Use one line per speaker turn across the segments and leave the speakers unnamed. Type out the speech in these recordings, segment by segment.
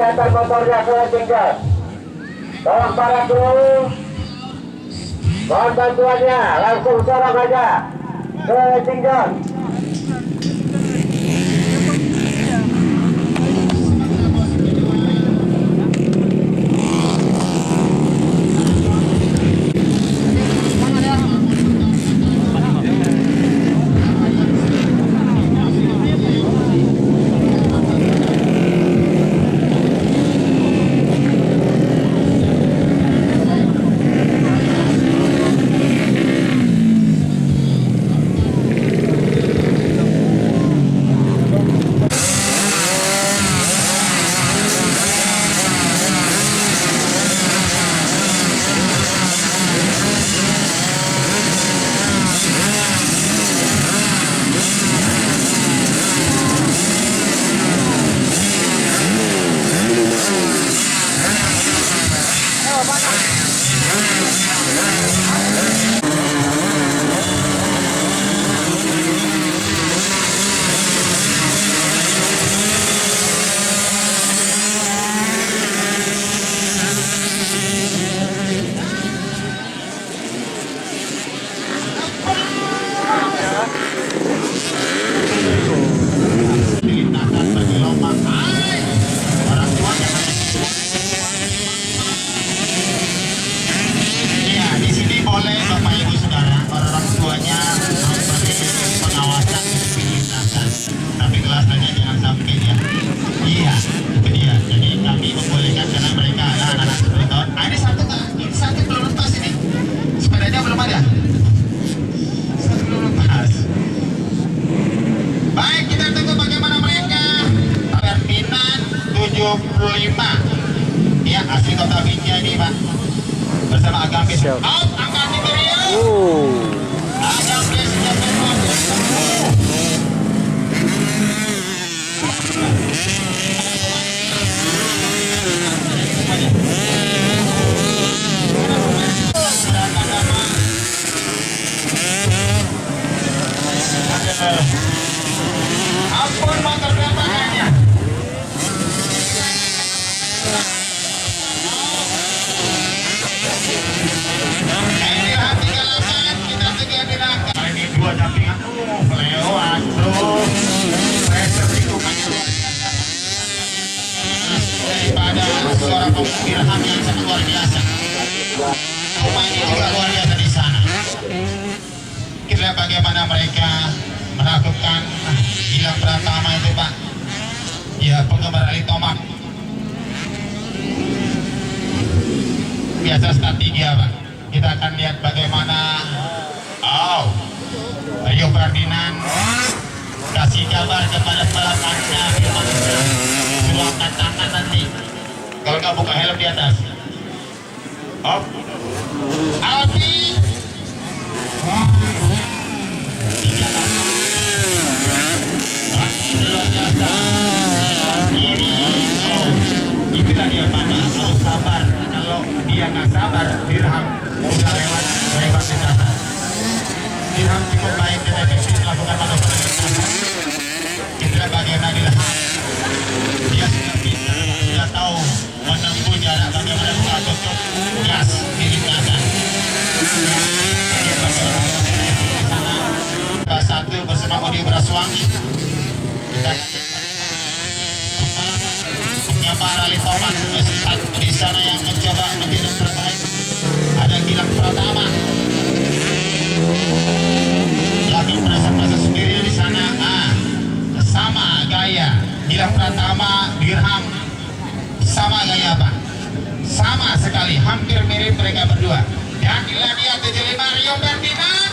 kelihatan motornya ke tinggal. Tolong para kru, mohon bantuannya, langsung sorong aja ke tinggal.
Ya, asli kota Binjai ini Pak, bersama Agamis. Out, angkat di Rio. Agamis sudah ampun motor belakangnya. Dua dampingan, lewat terus pressure tikungannya luar biasa daripada suara pemukirham yang sangat luar biasa. Rumah ini juga luar biasa di sana. Kita lihat bagaimana mereka melakukan Gilang Pratama itu Pak, ya penggemar Ali Tomak biasa start 3 Pak. Kita akan lihat bagaimana Rio Ferdinand kasih kabar kepada belakangnya, suruh angkat tangan nanti kalau nggak buka helm di atas. Alfi itulah dia mana harus sabar. Kalau dia nggak sabar, Dirham udah lewat di atas. Dirham cukup baik dan efektif melakukan manuver lintasan. Itulah bagaimana Dirham, dia sudah bisa, sudah tahu menempuh jarak bagaimana mengatur gas di lintasan. Kelas 1 bersama Odi Braswangi. Kita para Ali Tomak di sana yang mencoba menjadi terbaik. Ada Gilang Pratama lagi merasa sendiri di sana. Sama gaya Gilang Pratama, Dirham sama gaya Pak, sama sekali, hampir mirip mereka berdua. Dan inilah dia 75 Rio Ferdinand.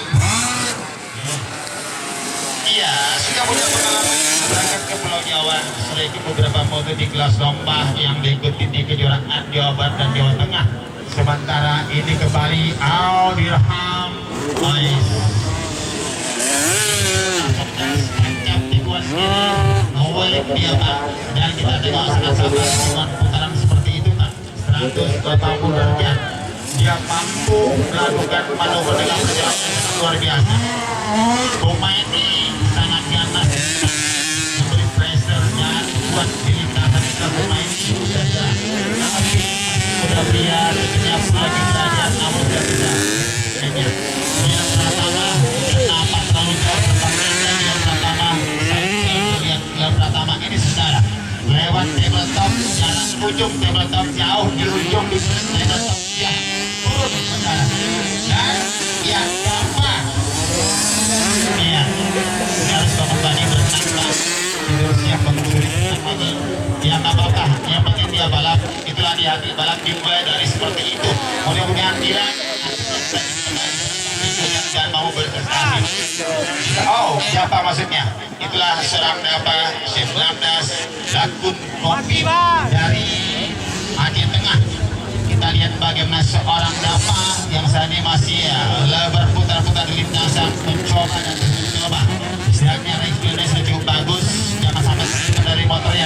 Iya, sudah punya pengalaman berangkat ke Pulau Jawa, selain beberapa moto di kelas lomba yang diikuti di kejuaraan Jawa Barat dan Jawa Tengah. Sementara ini ke Bali, Dirham, tancap dibuat sendiri, ngawalin dia Pak. Dan kita tengok sangat sabar dengan putaran seperti itu Pak, 180 derajat. Dia mampu melakukan manuver dengan perjalanan yang luar biasa. Pemain ini sangat ganas memberi pressure-nya buat di lintasan. Pemain ini sudah pria tentunya lagi belajar namun tidak bisa. Yang pertama kenapa terlalu jauh pertama yang pertama lihat yang pertama ini saudara lewat tabletop jalan ujung tabletop jauh di ujung di tabletop ya turun saudara dan yang gampang ya harus kembali berenang tidur siap mengurusi lagi yang apakah yang penting dia balap itulah dia balap dimulai dari seperti itu mudah-mudahan dia dan mau berprestasi. Oh, siapa maksudnya? Itulah seorang Chef Lamdas Lakun Kopi dari Aceh Tengah. Kita lihat bagaimana seorang Dapa yang saat ini masih berputar-putar di lintasan mencoba dan mencoba. Istilahnya experience cukup bagus. Jangan sampai dari motornya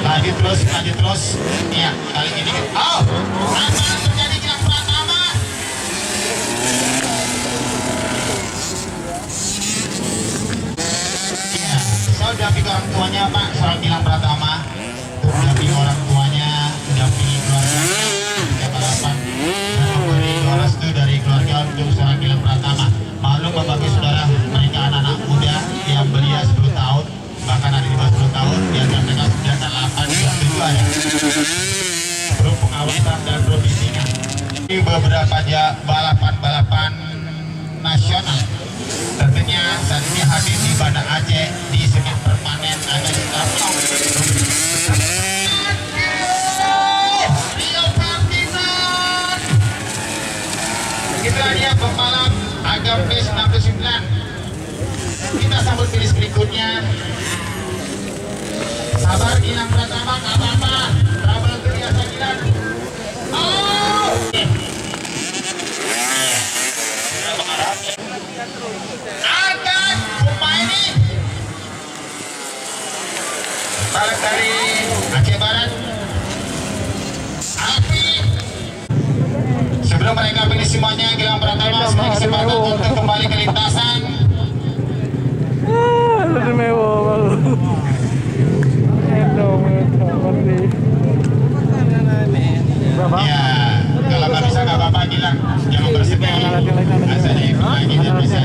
laju terus. Iya, kali ini. Oh, apa yang terjadi jelang pertama? Damping orang tuanya Pak, soal bilang Pratama damping orang tuanya, damping keluarganya yang balapan dan memberi restu dari keluarga untuk soal bilang Pratama. Maklum Bapak Ibu Saudara, mereka anak-anak muda yang belia 10 tahun bahkan ada di bawah 10 tahun di antara mereka 9 dan 8 juga tujuannya grup pengawasan dan provinsinya di beberapa balapan nasional. Tentunya saat ini hadir di Banda Aceh di sirkuit permanen ada di Tapau. Rio Partizan. Itulah dia pembalap Agam B69. Kita sambut finish berikutnya. Sabar Gilang Pratama, gak apa-apa. Trouble untuk biasa Gilang. Oh! Akan Kumaini balik dari Aceh Barat Alfi. Sebelum mereka finish semuanya, Gilang Pratama sebagai kesempatan untuk kembali ke lintasan.
Lebih mewah baru.
Ya, kalau nggak bisa nggak apa-apa Gilang, jangan bersedih. Asal ikut lagi dan bisa